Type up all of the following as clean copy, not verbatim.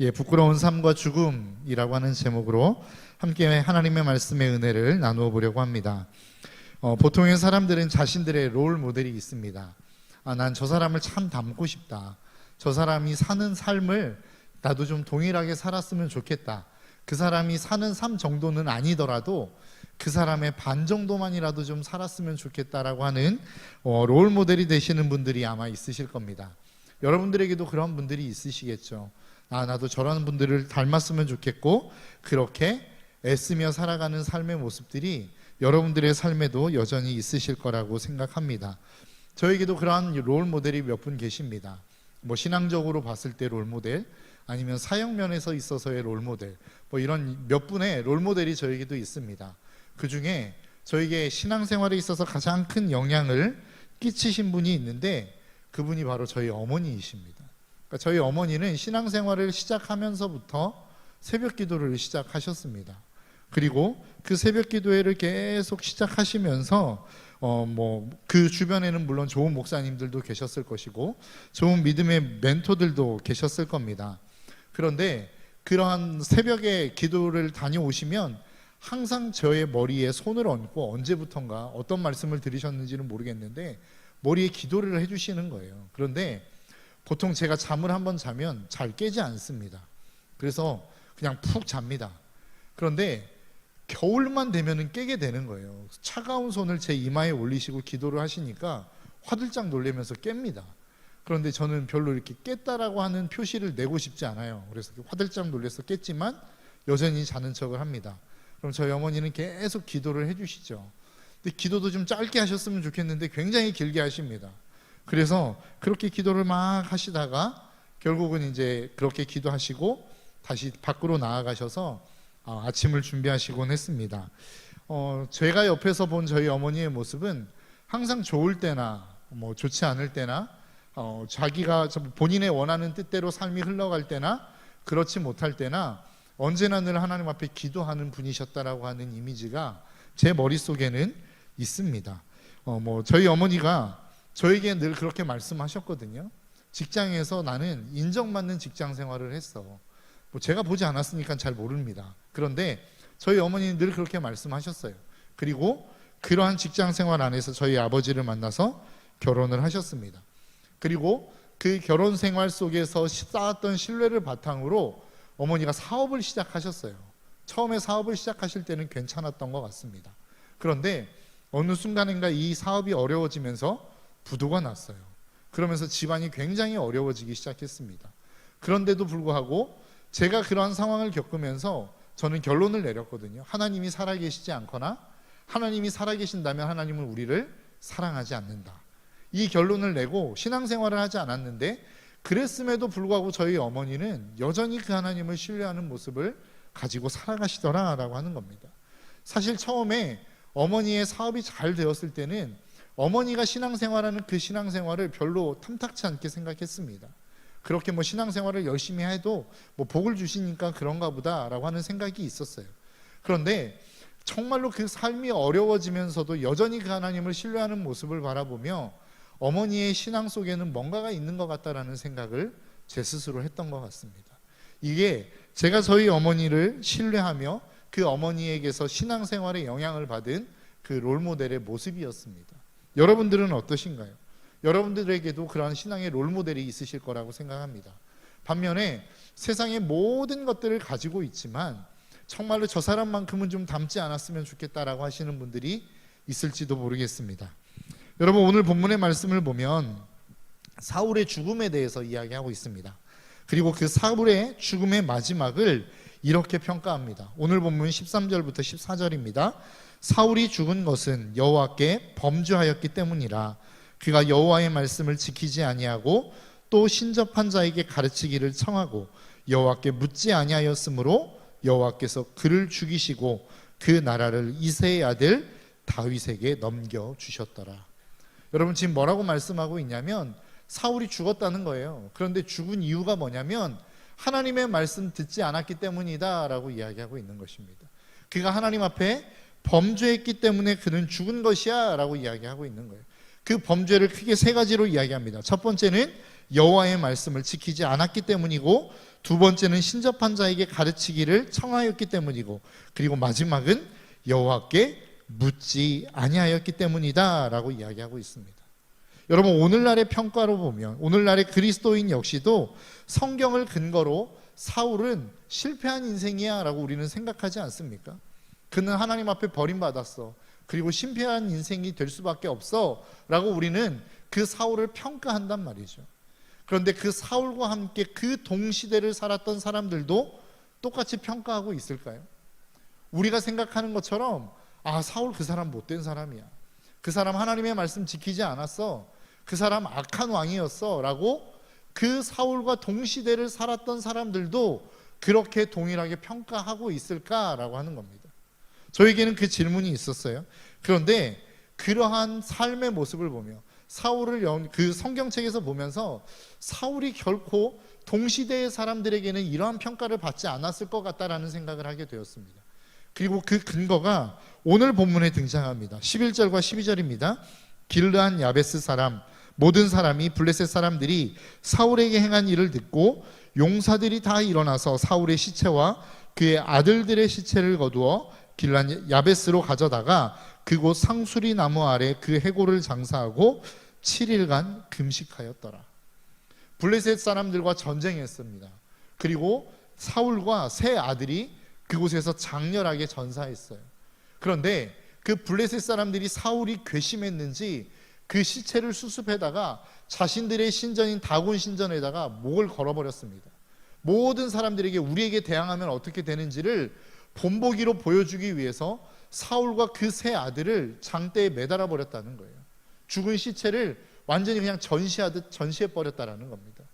부끄러운 삶과 죽음이라고 하는 제목으로 함께 하나님의 말씀의 은혜를 나누어 보려고 합니다. 보통의 사람들은 자신들의 롤 모델이 있습니다. 난 저 사람을 참 닮고 싶다. 저 사람이 사는 삶을 나도 좀 동일하게 살았으면 좋겠다. 그 사람이 사는 삶 정도는 아니더라도 그 사람의 반 정도만이라도 좀 살았으면 좋겠다라고 하는 롤 모델이 되시는 분들이 아마 있으실 겁니다. 여러분들에게도 그런 분들이 있으시겠죠. 나도 저런 분들을 닮았으면 좋겠고, 그렇게 애쓰며 살아가는 삶의 모습들이 여러분들의 삶에도 여전히 있으실 거라고 생각합니다. 저에게도 그러한 롤 모델이 몇 분 계십니다. 신앙적으로 봤을 때 롤 모델, 아니면 사역 면에서 있어서의 롤 모델, 이런 몇 분의 롤 모델이 저에게도 있습니다. 그 중에 저에게 신앙생활에 있어서 가장 큰 영향을 끼치신 분이 있는데, 그분이 바로 저희 어머니이십니다. 그러니까 저희 어머니는 신앙생활을 시작하면서부터 새벽 기도를 시작하셨습니다. 그리고 그 새벽 기도회를 계속 시작하시면서 그 주변에는 물론 좋은 목사님들도 계셨을 것이고 좋은 믿음의 멘토들도 계셨을 겁니다. 그런데 그러한 새벽에 기도를 다녀오시면 항상 저의 머리에 손을 얹고, 언제부턴가 어떤 말씀을 들으셨는지는 모르겠는데 머리에 기도를 해주시는 거예요. 그런데 보통 제가 잠을 한번 자면 잘 깨지 않습니다. 그래서 그냥 푹 잡니다. 그런데 겨울만 되면 깨게 되는 거예요. 차가운 손을 제 이마에 올리시고 기도를 하시니까 화들짝 놀라면서 깹니다. 그런데 저는 별로 이렇게 깼다라고 하는 표시를 내고 싶지 않아요. 그래서 화들짝 놀라서 깼지만 여전히 자는 척을 합니다. 그럼 저희 어머니는 계속 기도를 해주시죠. 근데 기도도 좀 짧게 하셨으면 좋겠는데 굉장히 길게 하십니다. 그래서 그렇게 기도를 막 하시다가 결국은 이제 그렇게 기도하시고 다시 밖으로 나아가셔서 아침을 준비하시곤 했습니다. 제가 옆에서 본 저희 어머니의 모습은 항상 좋을 때나 좋지 않을 때나 자기가 본인의 원하는 뜻대로 삶이 흘러갈 때나 그렇지 못할 때나 언제나 늘 하나님 앞에 기도하는 분이셨다라고 하는 이미지가 제 머릿속에는 있습니다. 저희 어머니가 저에게 늘 그렇게 말씀하셨거든요. 직장에서 나는 인정받는 직장 생활을 했어. 제가 보지 않았으니까 잘 모릅니다. 그런데 저희 어머니는 늘 그렇게 말씀하셨어요. 그리고 그러한 직장 생활 안에서 저희 아버지를 만나서 결혼을 하셨습니다. 그리고 그 결혼 생활 속에서 쌓았던 신뢰를 바탕으로 어머니가 사업을 시작하셨어요. 처음에 사업을 시작하실 때는 괜찮았던 것 같습니다. 그런데 어느 순간인가 이 사업이 어려워지면서 부도가 났어요. 그러면서 집안이 굉장히 어려워지기 시작했습니다. 그런데도 불구하고 제가 그러한 상황을 겪으면서 저는 결론을 내렸거든요. 하나님이 살아계시지 않거나 하나님이 살아계신다면 하나님은 우리를 사랑하지 않는다. 이 결론을 내고 신앙생활을 하지 않았는데, 그랬음에도 불구하고 저희 어머니는 여전히 그 하나님을 신뢰하는 모습을 가지고 살아가시더라라고 하는 겁니다. 사실 처음에 어머니의 사업이 잘 되었을 때는 어머니가 신앙생활하는 그 신앙생활을 별로 탐탁치 않게 생각했습니다. 그렇게 신앙생활을 열심히 해도 복을 주시니까 그런가 보다라고 하는 생각이 있었어요. 그런데 정말로 그 삶이 어려워지면서도 여전히 그 하나님을 신뢰하는 모습을 바라보며 어머니의 신앙 속에는 뭔가가 있는 것 같다라는 생각을 제 스스로 했던 것 같습니다. 이게 제가 저희 어머니를 신뢰하며 그 어머니에게서 신앙생활에 영향을 받은 그 롤모델의 모습이었습니다. 여러분들은 어떠신가요? 여러분들에게도 그러한 신앙의 롤모델이 있으실 거라고 생각합니다. 반면에 세상의 모든 것들을 가지고 있지만 정말로 저 사람만큼은 좀 닮지 않았으면 좋겠다라고 하시는 분들이 있을지도 모르겠습니다. 여러분, 오늘 본문의 말씀을 보면 사울의 죽음에 대해서 이야기하고 있습니다. 그리고 그 사울의 죽음의 마지막을 이렇게 평가합니다. 오늘 본문 13절부터 14절입니다. 사울이 죽은 것은 여호와께 범죄하였기 때문이라. 그가 여호와의 말씀을 지키지 아니하고 또 신접한 자에게 가르치기를 청하고 여호와께 묻지 아니하였으므로 여호와께서 그를 죽이시고 그 나라를 이새의 아들 다윗에게 넘겨주셨더라. 여러분, 지금 뭐라고 말씀하고 있냐면 사울이 죽었다는 거예요. 그런데 죽은 이유가 뭐냐면 하나님의 말씀 듣지 않았기 때문이다 라고 이야기하고 있는 것입니다. 그가 하나님 앞에 범죄했기 때문에 그는 죽은 것이야 라고 이야기하고 있는 거예요. 그 범죄를 크게 세 가지로 이야기합니다. 첫 번째는 여호와의 말씀을 지키지 않았기 때문이고, 두 번째는 신접한 자에게 가르치기를 청하였기 때문이고, 그리고 마지막은 여호와께 묻지 아니하였기 때문이다라고 이야기하고 있습니다. 여러분, 오늘날의 평가로 보면 오늘날의 그리스도인 역시도 성경을 근거로 사울은 실패한 인생이야 라고 우리는 생각하지 않습니까? 그는 하나님 앞에 버림받았어, 그리고 실패한 인생이 될 수밖에 없어 라고 우리는 그 사울을 평가한단 말이죠. 그런데 그 사울과 함께 그 동시대를 살았던 사람들도 똑같이 평가하고 있을까요? 우리가 생각하는 것처럼 사울 그 사람 못된 사람이야, 그 사람 하나님의 말씀 지키지 않았어, 그 사람 악한 왕이었어 라고 그 사울과 동시대를 살았던 사람들도 그렇게 동일하게 평가하고 있을까라고 하는 겁니다. 저에게는 그 질문이 있었어요. 그런데 그러한 삶의 모습을 보며 사울을 그 성경책에서 보면서 사울이 결코 동시대의 사람들에게는 이러한 평가를 받지 않았을 것 같다라는 생각을 하게 되었습니다. 그리고 그 근거가 오늘 본문에 등장합니다. 11절과 12절입니다. 길르한 야베스 사람 모든 사람이 블레셋 사람들이 사울에게 행한 일을 듣고 용사들이 다 일어나서 사울의 시체와 그의 아들들의 시체를 거두어 길르한 야베스로 가져다가 그곳 상수리 나무 아래 그 해골을 장사하고 7일간 금식하였더라. 블레셋 사람들과 전쟁했습니다. 그리고 사울과 세 아들이 그곳에서 장렬하게 전사했어요. 그런데 그 블레셋 사람들이 사울이 괘씸했는지 그 시체를 수습해다가 자신들의 신전인 다곤 신전에다가 목을 걸어버렸습니다. 모든 사람들에게 우리에게 대항하면 어떻게 되는지를 본보기로 보여주기 위해서 사울과 그 세 아들을 장대에 매달아 버렸다는 거예요. 죽은 시체를 완전히 그냥 전시하듯 전시해버렸다는 겁니다.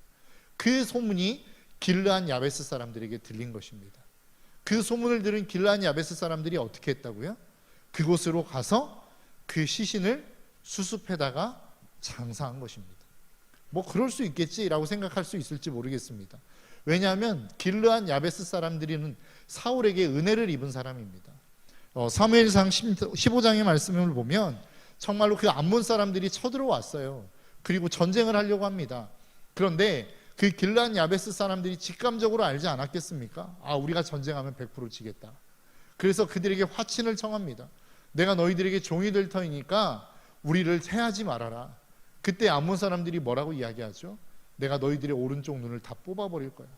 그 소문이 길르한 야베스 사람들에게 들린 것입니다. 그 소문을 들은 길르한 야베스 사람들이 어떻게 했다고요? 그곳으로 가서 그 시신을 수습해다가 장사한 것입니다. 뭐 그럴 수 있겠지라고 생각할 수 있을지 모르겠습니다. 왜냐하면 길르한 야베스 사람들은 사울에게 은혜를 입은 사람입니다. 사무엘상 15장의 말씀을 보면 정말로 그 암몬 사람들이 쳐들어왔어요. 그리고 전쟁을 하려고 합니다. 그런데 그 길르한 야베스 사람들이 직감적으로 알지 않았겠습니까? 우리가 전쟁하면 100% 지겠다. 그래서 그들에게 화친을 청합니다. 내가 너희들에게 종이 될 터이니까 우리를 해하지 말아라. 그때 암몬 사람들이 뭐라고 이야기하죠? 내가 너희들의 오른쪽 눈을 다 뽑아버릴 거야.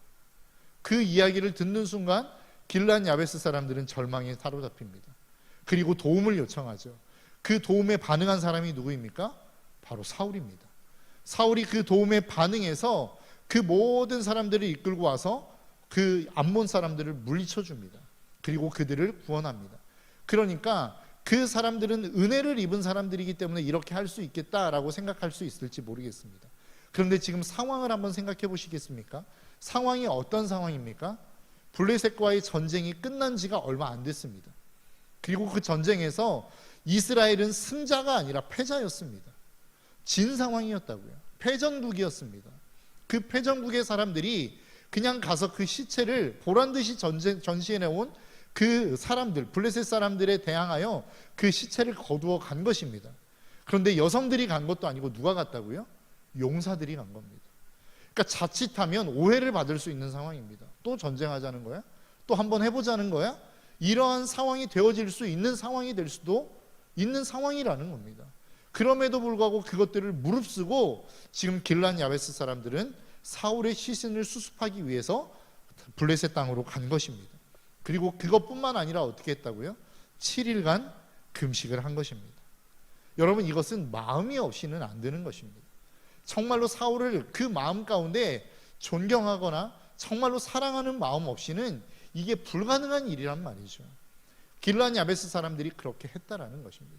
그 이야기를 듣는 순간 길르한 야베스 사람들은 절망에 사로잡힙니다. 그리고 도움을 요청하죠. 그 도움에 반응한 사람이 누구입니까? 바로 사울입니다. 사울이 그 도움에 반응해서 그 모든 사람들을 이끌고 와서 그 암몬 사람들을 물리쳐 줍니다. 그리고 그들을 구원합니다. 그러니까 그 사람들은 은혜를 입은 사람들이기 때문에 이렇게 할 수 있겠다라고 생각할 수 있을지 모르겠습니다. 그런데 지금 상황을 한번 생각해 보시겠습니까? 상황이 어떤 상황입니까? 블레셋과의 전쟁이 끝난 지가 얼마 안 됐습니다. 그리고 그 전쟁에서 이스라엘은 승자가 아니라 패자였습니다. 진 상황이었다고요. 패전국이었습니다. 그 패전국의 사람들이 그냥 가서 그 시체를 보란듯이 전시해내온 그 사람들, 블레셋 사람들에 대항하여 그 시체를 거두어 간 것입니다. 그런데 여성들이 간 것도 아니고 누가 갔다고요? 용사들이 간 겁니다. 그러니까 자칫하면 오해를 받을 수 있는 상황입니다. 또 전쟁하자는 거야? 또 한번 해보자는 거야? 이러한 상황이 되어질 수 있는 상황이 될 수도 있는 상황이라는 겁니다. 그럼에도 불구하고 그것들을 무릅쓰고 지금 길르한 야베스 사람들은 사울의 시신을 수습하기 위해서 블레셋 땅으로 간 것입니다. 그리고 그것뿐만 아니라 어떻게 했다고요? 7일간 금식을 한 것입니다. 여러분, 이것은 마음이 없이는 안 되는 것입니다. 정말로 사울을 그 마음 가운데 존경하거나 정말로 사랑하는 마음 없이는 이게 불가능한 일이란 말이죠. 길르한 야베스 사람들이 그렇게 했다라는 것입니다.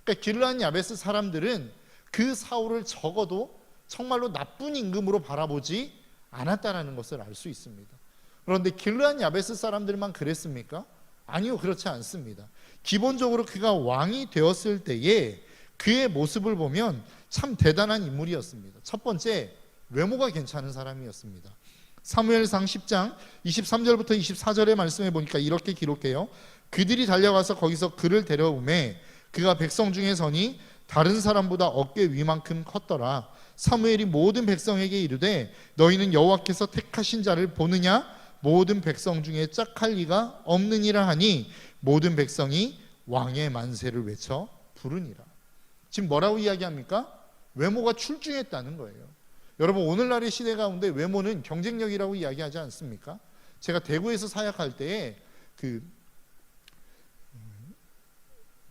그러니까 길르한 야베스 사람들은 그 사울을 적어도 정말로 나쁜 임금으로 바라보지 않았다라는 것을 알 수 있습니다. 그런데 길르한 야베스 사람들만 그랬습니까? 아니요, 그렇지 않습니다. 기본적으로 그가 왕이 되었을 때에 그의 모습을 보면 참 대단한 인물이었습니다. 첫 번째, 외모가 괜찮은 사람이었습니다. 사무엘상 10장 23절부터 24절의 말씀에 보니까 이렇게 기록해요. 그들이 달려가서 거기서 그를 데려오매 그가 백성 중에 서니 다른 사람보다 어깨 위만큼 컸더라. 사무엘이 모든 백성에게 이르되 너희는 여호와께서 택하신 자를 보느냐? 모든 백성 중에 짝할 리가 없느니라 하니 모든 백성이 왕의 만세를 외쳐 부르니라. 지금 뭐라고 이야기합니까? 외모가 출중했다는 거예요. 여러분, 오늘날의 시대 가운데 외모는 경쟁력이라고 이야기하지 않습니까? 제가 대구에서 사역할 때에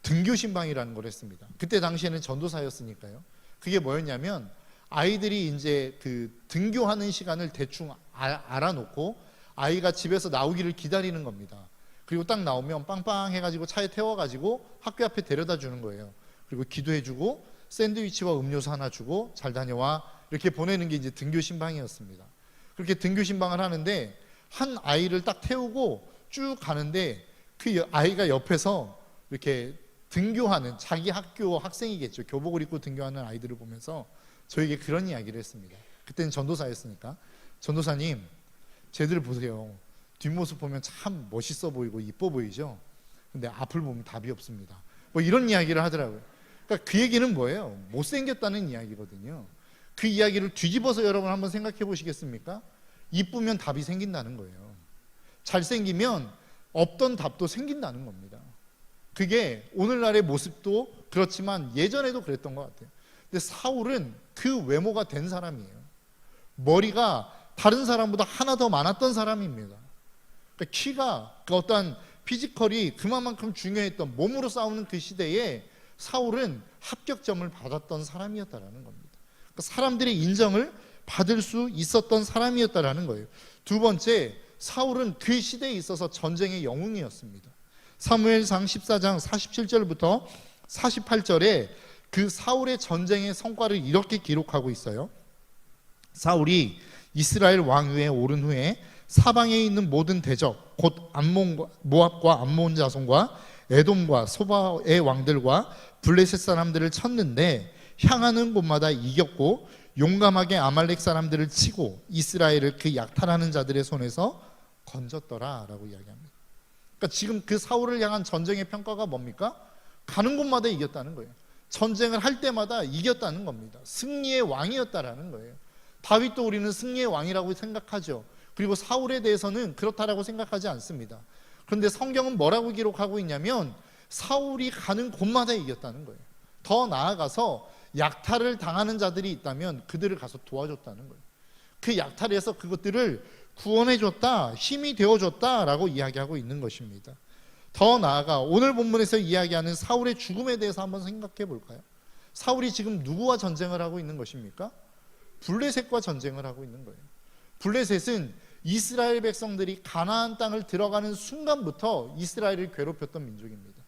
등교 신방이라는 걸 했습니다. 그때 당시에는 전도사였으니까요. 그게 뭐였냐면 아이들이 이제 등교하는 시간을 대충 알아놓고 아이가 집에서 나오기를 기다리는 겁니다. 그리고 딱 나오면 빵빵 해가지고 차에 태워가지고 학교 앞에 데려다 주는 거예요. 그리고 기도해주고 샌드위치와 음료수 하나 주고 잘 다녀와 이렇게 보내는 게 이제 등교 신방이었습니다. 그렇게 등교 신방을 하는데 한 아이를 딱 태우고 쭉 가는데 그 아이가 옆에서 이렇게 등교하는 자기 학교 학생이겠죠. 교복을 입고 등교하는 아이들을 보면서 저에게 그런 이야기를 했습니다. 그때는 전도사였으니까, 전도사님, 쟤들 보세요. 뒷모습 보면 참 멋있어 보이고 이뻐 보이죠. 근데 앞을 보면 답이 없습니다. 뭐 이런 이야기를 하더라고요. 그러니까 그 얘기는 뭐예요? 못생겼다는 이야기거든요. 그 이야기를 뒤집어서 여러분 한번 생각해 보시겠습니까? 이쁘면 답이 생긴다는 거예요. 잘생기면 없던 답도 생긴다는 겁니다. 그게 오늘날의 모습도 그렇지만 예전에도 그랬던 것 같아요. 근데 사울은 그 외모가 된 사람이에요. 머리가 다른 사람보다 하나 더 많았던 사람입니다. 그러니까 키가 그 어떤 피지컬이 그만큼 중요했던, 몸으로 싸우는 그 시대에 사울은 합격점을 받았던 사람이었다라는 겁니다. 그러니까 사람들의 인정을 받을 수 있었던 사람이었다라는 거예요. 두 번째, 사울은 그 시대에 있어서 전쟁의 영웅이었습니다. 사무엘상 14장 47절부터 48절에 그 사울의 전쟁의 성과를 이렇게 기록하고 있어요. 사울이 이스라엘 왕위에 오른 후에 사방에 있는 모든 대적, 곧 모압과 암몬 자손과 에돔과 소바의 왕들과 블레셋 사람들을 쳤는데 향하는 곳마다 이겼고 용감하게 아말렉 사람들을 치고 이스라엘을 그 약탈하는 자들의 손에서 건졌더라 라고 이야기합니다. 그러니까 지금 그 사울을 향한 전쟁의 평가가 뭡니까? 가는 곳마다 이겼다는 거예요. 전쟁을 할 때마다 이겼다는 겁니다. 승리의 왕이었다라는 거예요. 다윗도 우리는 승리의 왕이라고 생각하죠. 그리고 사울에 대해서는 그렇다라고 생각하지 않습니다. 그런데 성경은 뭐라고 기록하고 있냐면 사울이 가는 곳마다 이겼다는 거예요. 더 나아가서 약탈을 당하는 자들이 있다면 그들을 가서 도와줬다는 거예요. 그 약탈에서 그것들을 구원해줬다, 힘이 되어줬다라고 이야기하고 있는 것입니다. 더 나아가 오늘 본문에서 이야기하는 사울의 죽음에 대해서 한번 생각해 볼까요? 사울이 지금 누구와 전쟁을 하고 있는 것입니까? 블레셋과 전쟁을 하고 있는 거예요. 블레셋은 이스라엘 백성들이 가나안 땅을 들어가는 순간부터 이스라엘을 괴롭혔던 민족입니다.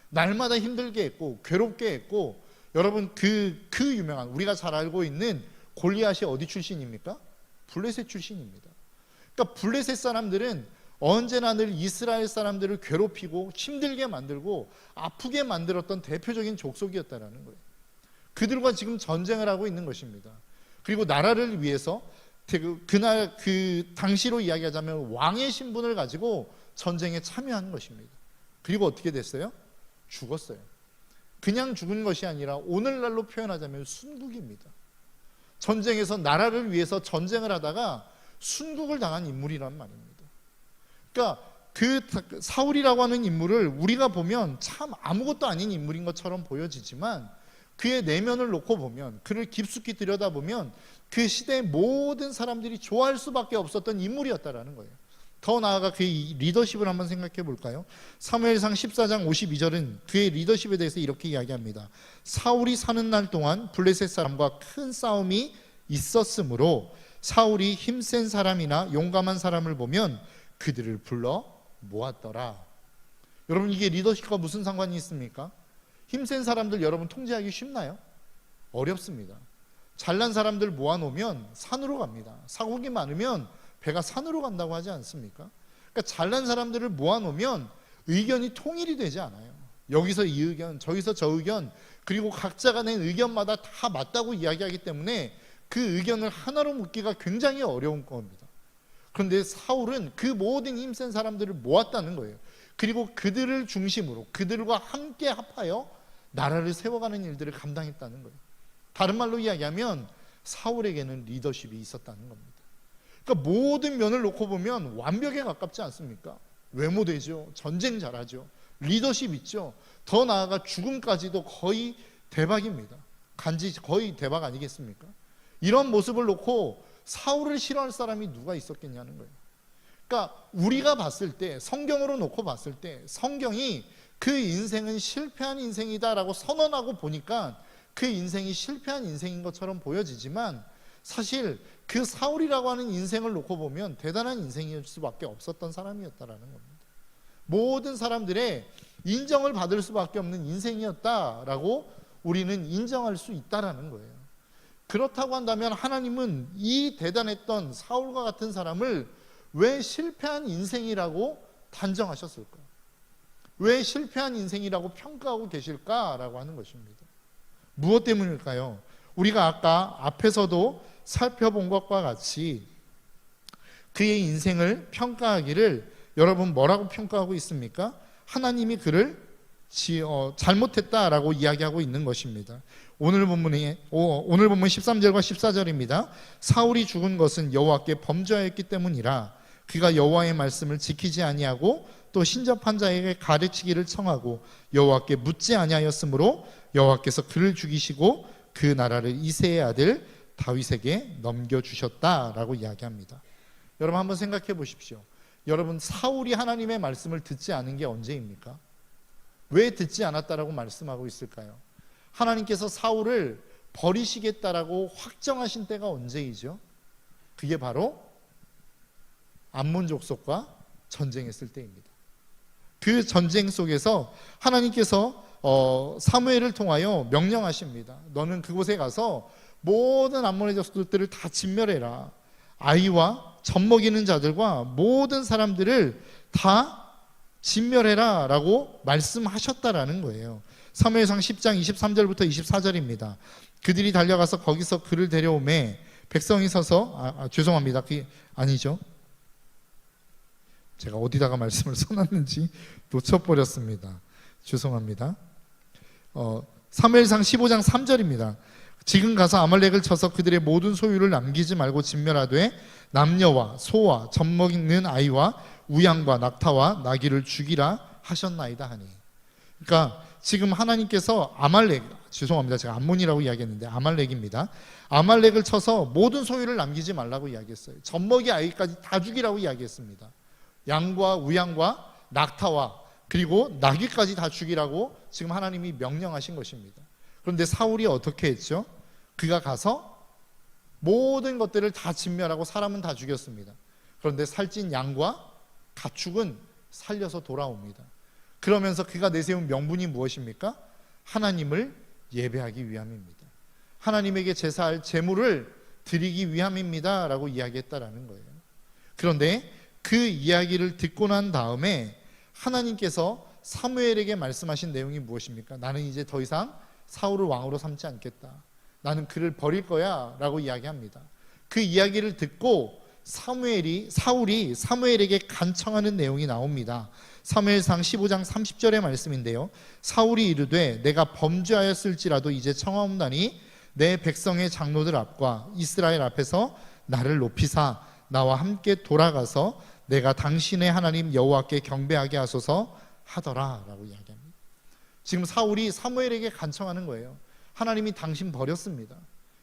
날마다 힘들게 했고 괴롭게 했고, 여러분 그 유명한 우리가 잘 알고 있는 골리앗이 어디 출신입니까? 블레셋 출신입니다. 그러니까 블레셋 사람들은 언제나 늘 이스라엘 사람들을 괴롭히고 힘들게 만들고 아프게 만들었던 대표적인 족속이었다라는 거예요. 그들과 지금 전쟁을 하고 있는 것입니다. 그리고 나라를 위해서 그날 그 당시로 이야기하자면 왕의 신분을 가지고 전쟁에 참여한 것입니다. 그리고 어떻게 됐어요? 죽었어요. 그냥 죽은 것이 아니라 오늘날로 표현하자면 순국입니다. 전쟁에서 나라를 위해서 전쟁을 하다가 순국을 당한 인물이란 말입니다. 그러니까 그 사울이라고 하는 인물을 우리가 보면 참 아무것도 아닌 인물인 것처럼 보여지지만 그의 내면을 놓고 보면, 그를 깊숙이 들여다보면 그 시대의 모든 사람들이 좋아할 수밖에 없었던 인물이었다라는 거예요. 더 나아가 그의 리더십을 한번 생각해 볼까요? 사무엘상 14장 52절은 그의 리더십에 대해서 이렇게 이야기합니다. 사울이 사는 날 동안 블레셋 사람과 큰 싸움이 있었으므로 사울이 힘센 사람이나 용감한 사람을 보면 그들을 불러 모았더라. 여러분, 이게 리더십과 무슨 상관이 있습니까? 힘센 사람들 여러분 통제하기 쉽나요? 어렵습니다. 잘난 사람들 모아놓으면 산으로 갑니다. 사고기 많으면 배가 산으로 간다고 하지 않습니까? 그러니까 잘난 사람들을 모아놓으면 의견이 통일이 되지 않아요. 여기서 이 의견, 저기서 저 의견, 그리고 각자가 낸 의견마다 다 맞다고 이야기하기 때문에 그 의견을 하나로 묶기가 굉장히 어려운 겁니다. 그런데 사울은 그 모든 힘센 사람들을 모았다는 거예요. 그리고 그들을 중심으로 그들과 함께 합하여 나라를 세워가는 일들을 감당했다는 거예요. 다른 말로 이야기하면 사울에게는 리더십이 있었다는 겁니다. 그러니까 모든 면을 놓고 보면 완벽에 가깝지 않습니까? 외모 되죠, 전쟁 잘하죠, 리더십 있죠, 더 나아가 죽음까지도 거의 대박입니다. 간지 거의 대박 아니겠습니까? 이런 모습을 놓고 사울을 싫어할 사람이 누가 있었겠냐는 거예요. 그러니까 우리가 봤을 때, 성경으로 놓고 봤을 때 성경이 그 인생은 실패한 인생이다라고 선언하고 보니까 그 인생이 실패한 인생인 것처럼 보여지지만 사실 그 사울이라고 하는 인생을 놓고 보면 대단한 인생일 수밖에 없었던 사람이었다라는 겁니다. 모든 사람들의 인정을 받을 수밖에 없는 인생이었다라고 우리는 인정할 수 있다라는 거예요. 그렇다고 한다면 하나님은 이 대단했던 사울과 같은 사람을 왜 실패한 인생이라고 단정하셨을까? 왜 실패한 인생이라고 평가하고 계실까라고 하는 것입니다. 무엇 때문일까요? 우리가 아까 앞에서도 살펴본 것과 같이 그의 인생을 평가하기를 여러분 뭐라고 평가하고 있습니까? 하나님이 그를 잘못했다라고 이야기하고 있는 것입니다. 오늘 본문 13절과 14절입니다. 사울이 죽은 것은 여호와께 범죄하였기 때문이라. 그가 여호와의 말씀을 지키지 아니하고 또 신접한 자에게 가르치기를 청하고 여호와께 묻지 아니하였으므로 여호와께서 그를 죽이시고 그 나라를 이새의 아들 다윗에게 넘겨주셨다라고 이야기합니다. 여러분 한번 생각해 보십시오. 여러분 사울이 하나님의 말씀을 듣지 않은 게 언제입니까? 왜 듣지 않았다라고 말씀하고 있을까요? 하나님께서 사울을 버리시겠다라고 확정하신 때가 언제이죠? 그게 바로 암몬 족속과 전쟁했을 때입니다. 그 전쟁 속에서 하나님께서 사무엘을 통하여 명령하십니다. 너는 그곳에 가서 모든 암몬의 족속들을 다 진멸해라. 아이와 젖 먹이는 자들과 모든 사람들을 다 진멸해라 라고 말씀하셨다라는 거예요. 사무엘상 10장 23절부터 24절입니다. 그들이 달려가서 거기서 그를 데려오매 백성이 서서 죄송합니다. 그게 아니죠. 제가 어디다가 말씀을 써놨는지 놓쳐버렸습니다. 죄송합니다. 사무엘상 15장 3절입니다. 지금 가서 아말렉을 쳐서 그들의 모든 소유를 남기지 말고 진멸하되 남녀와 소와 젖 먹이는 아이와 우양과 낙타와 나귀를 죽이라 하셨나이다 하니. 그러니까 지금 하나님께서 죄송합니다. 제가 암몬이라고 이야기했는데 아말렉입니다. 아말렉을 쳐서 모든 소유를 남기지 말라고 이야기했어요. 젖 먹이 아이까지 다 죽이라고 이야기했습니다. 양과 우양과 낙타와 그리고 나귀까지 다 죽이라고 지금 하나님이 명령하신 것입니다. 그런데 사울이 어떻게 했죠? 그가 가서 모든 것들을 다 진멸하고 사람은 다 죽였습니다. 그런데 살찐 양과 가축은 살려서 돌아옵니다. 그러면서 그가 내세운 명분이 무엇입니까? 하나님을 예배하기 위함입니다. 하나님에게 제사할 제물을 드리기 위함입니다 라고 이야기했다라는 거예요. 그런데 그 이야기를 듣고 난 다음에 하나님께서 사무엘에게 말씀하신 내용이 무엇입니까? 나는 이제 더 이상 사울을 왕으로 삼지 않겠다. 나는 그를 버릴 거야 라고 이야기합니다. 그 이야기를 듣고 사울이 사무엘에게 간청하는 내용이 나옵니다. 사무엘상 15장 30절의 말씀인데요. 사울이 이르되 내가 범죄하였을지라도 이제 청하옵나니 내 백성의 장로들 앞과 이스라엘 앞에서 나를 높이사 나와 함께 돌아가서 내가 당신의 하나님 여호와께 경배하게 하소서 하더라 라고 이야기합니다. 지금 사울이 사무엘에게 간청하는 거예요. 하나님이 당신 버렸습니다.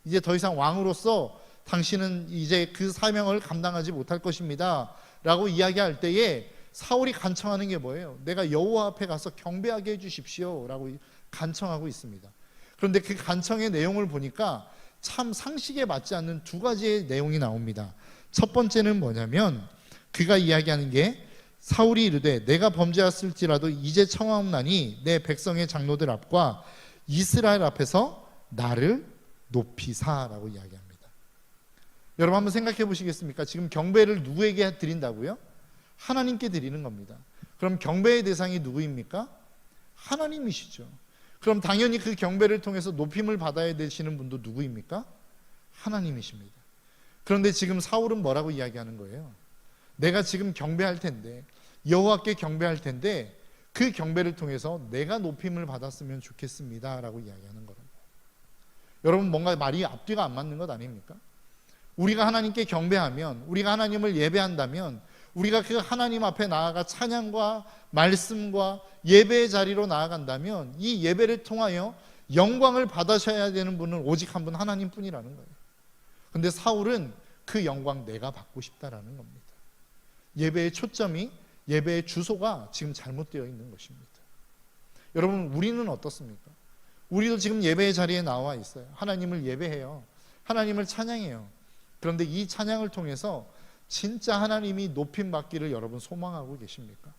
이제 더 이상 왕으로서 당신은 이제 그 사명을 감당하지 못할 것입니다 라고 이야기할 때에 사울이 간청하는 게 뭐예요? 내가 여호와 앞에 가서 경배하게 해주십시오 라고 간청하고 있습니다. 그런데 그 간청의 내용을 보니까 참 상식에 맞지 않는 두 가지의 내용이 나옵니다. 첫 번째는 뭐냐면 그가 이야기하는 게 사울이 이르되 내가 범죄했을지라도 이제 청하옵나니 내 백성의 장로들 앞과 이스라엘 앞에서 나를 높이사라고 이야기합니다. 여러분 한번 생각해 보시겠습니까? 지금 경배를 누구에게 드린다고요? 하나님께 드리는 겁니다. 그럼 경배의 대상이 누구입니까? 하나님이시죠. 그럼 당연히 그 경배를 통해서 높임을 받아야 되시는 분도 누구입니까? 하나님이십니다. 그런데 지금 사울은 뭐라고 이야기하는 거예요? 내가 지금 경배할 텐데, 여호와께 경배할 텐데 그 경배를 통해서 내가 높임을 받았으면 좋겠습니다 라고 이야기하는 거라고. 여러분 뭔가 말이 앞뒤가 안 맞는 것 아닙니까? 우리가 하나님께 경배하면, 우리가 하나님을 예배한다면, 우리가 그 하나님 앞에 나아가 찬양과 말씀과 예배의 자리로 나아간다면 이 예배를 통하여 영광을 받으셔야 되는 분은 오직 한 분 하나님뿐이라는 거예요. 근데 사울은 그 영광 내가 받고 싶다라는 겁니다. 예배의 초점이, 예배의 주소가 지금 잘못되어 있는 것입니다. 여러분, 우리는 어떻습니까? 우리도 지금 예배의 자리에 나와 있어요. 하나님을 예배해요. 하나님을 찬양해요. 그런데 이 찬양을 통해서 진짜 하나님이 높임 받기를 여러분 소망하고 계십니까?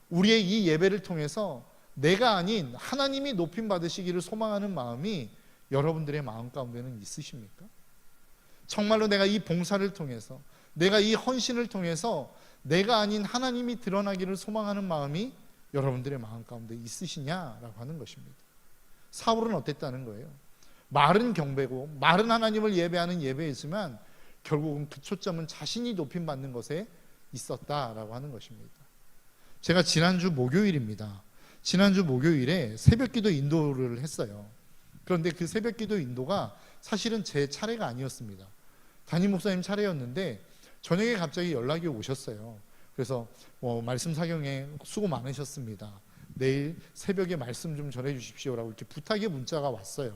우리의 이 예배를 통해서 내가 아닌 하나님이 높임 받으시기를 소망하는 마음이 여러분들의 마음 가운데는 있으십니까? 정말로 내가 이 봉사를 통해서, 내가 이 헌신을 통해서 내가 아닌 하나님이 드러나기를 소망하는 마음이 여러분들의 마음 가운데 있으시냐라고 하는 것입니다. 사울은 어땠다는 거예요? 말은 경배고 말은 하나님을 예배하는 예배이지만 결국은 그 초점은 자신이 높임 받는 것에 있었다라고 하는 것입니다. 제가 지난주 목요일입니다. 지난주 목요일에 새벽기도 인도를 했어요. 그런데 그 새벽기도 인도가 사실은 제 차례가 아니었습니다. 담임 목사님 차례였는데 저녁에 갑자기 연락이 오셨어요. 그래서 말씀 사경에 수고 많으셨습니다. 내일 새벽에 말씀 좀 전해주십시오라고 이렇게 부탁의 문자가 왔어요.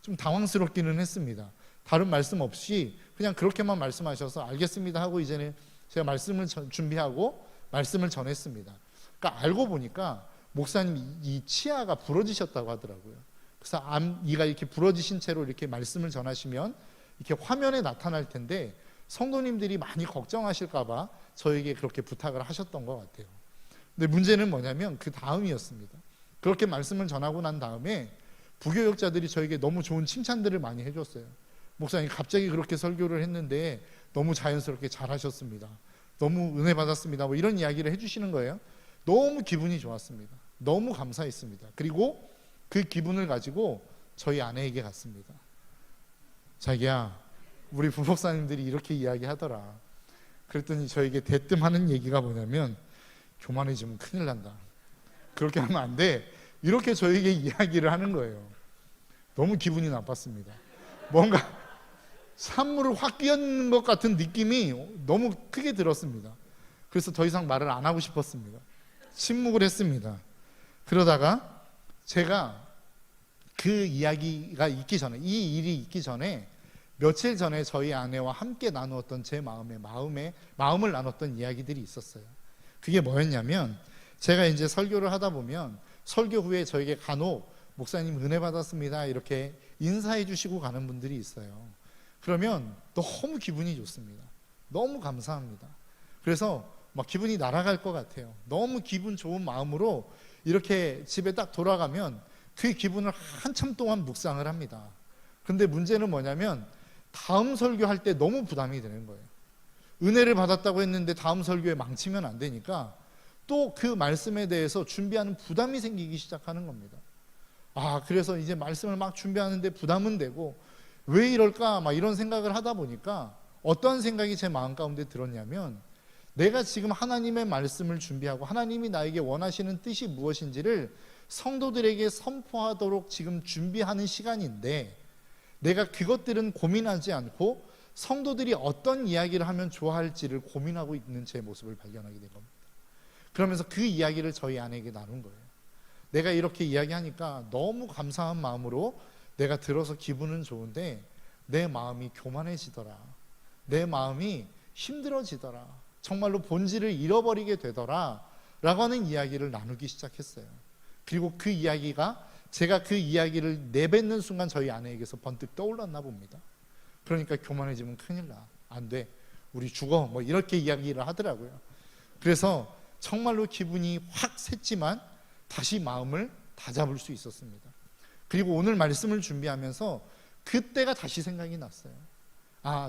좀 당황스럽기는 했습니다. 다른 말씀 없이 그냥 그렇게만 말씀하셔서 알겠습니다 하고 이제는 제가 말씀을 준비하고 말씀을 전했습니다. 그러니까 알고 보니까 목사님 이 치아가 부러지셨다고 하더라고요. 그래서 이가 이렇게 부러지신 채로 이렇게 말씀을 전하시면 이렇게 화면에 나타날 텐데 성도님들이 많이 걱정하실까봐 저에게 그렇게 부탁을 하셨던 것 같아요. 근데 문제는 뭐냐면 그 다음이었습니다. 그렇게 말씀을 전하고 난 다음에 부교역자들이 저에게 너무 좋은 칭찬들을 많이 해줬어요. 목사님 갑자기 그렇게 설교를 했는데 너무 자연스럽게 잘하셨습니다. 너무 은혜 받았습니다. 뭐 이런 이야기를 해주시는 거예요. 너무 기분이 좋았습니다. 너무 감사했습니다. 그리고 그 기분을 가지고 저희 아내에게 갔습니다. 자기야, 우리 부목사님들이 이렇게 이야기하더라. 그랬더니 저에게 대뜸 하는 얘기가 뭐냐면 교만해지면 큰일 난다. 그렇게 하면 안 돼. 이렇게 저에게 이야기를 하는 거예요. 너무 기분이 나빴습니다. 뭔가 산물을 확 끼얹는 것 같은 느낌이 너무 크게 들었습니다. 그래서 더 이상 말을 안 하고 싶었습니다. 침묵을 했습니다. 그러다가 제가 그 이야기가 있기 전에, 이 일이 있기 전에 며칠 전에 저희 아내와 함께 나누었던 제 마음을 나눴던 이야기들이 있었어요. 그게 뭐였냐면 제가 이제 설교를 하다 보면 설교 후에 저에게 간혹 목사님 은혜 받았습니다 이렇게 인사해 주시고 가는 분들이 있어요. 그러면 너무 기분이 좋습니다. 너무 감사합니다. 그래서 막 기분이 날아갈 것 같아요. 너무 기분 좋은 마음으로 이렇게 집에 딱 돌아가면 그 기분을 한참 동안 묵상을 합니다. 근데 문제는 뭐냐면 다음 설교할 때 너무 부담이 되는 거예요. 은혜를 받았다고 했는데 다음 설교에 망치면 안 되니까 또 그 말씀에 대해서 준비하는 부담이 생기기 시작하는 겁니다. 그래서 이제 말씀을 막 준비하는데 부담은 되고 왜 이럴까 막 이런 생각을 하다 보니까 어떤 생각이 제 마음 가운데 들었냐면 내가 지금 하나님의 말씀을 준비하고 하나님이 나에게 원하시는 뜻이 무엇인지를 성도들에게 선포하도록 지금 준비하는 시간인데 내가 그것들은 고민하지 않고 성도들이 어떤 이야기를 하면 좋아할지를 고민하고 있는 제 모습을 발견하게 된 겁니다. 그러면서 그 이야기를 저희 아내에게 나눈 거예요. 내가 이렇게 이야기하니까 너무 감사한 마음으로 내가 들어서 기분은 좋은데 내 마음이 교만해지더라. 내 마음이 힘들어지더라. 정말로 본질을 잃어버리게 되더라 라고 하는 이야기를 나누기 시작했어요. 그리고 그 이야기가 제가 그 이야기를 내뱉는 순간 저희 아내에게서 번뜩 떠올랐나 봅니다. 그러니까 교만해지면 큰일 나. 안 돼. 우리 죽어. 뭐 이렇게 이야기를 하더라고요. 그래서 정말로 기분이 확 샜지만 다시 마음을 다잡을 수 있었습니다. 그리고 오늘 말씀을 준비하면서 그때가 다시 생각이 났어요.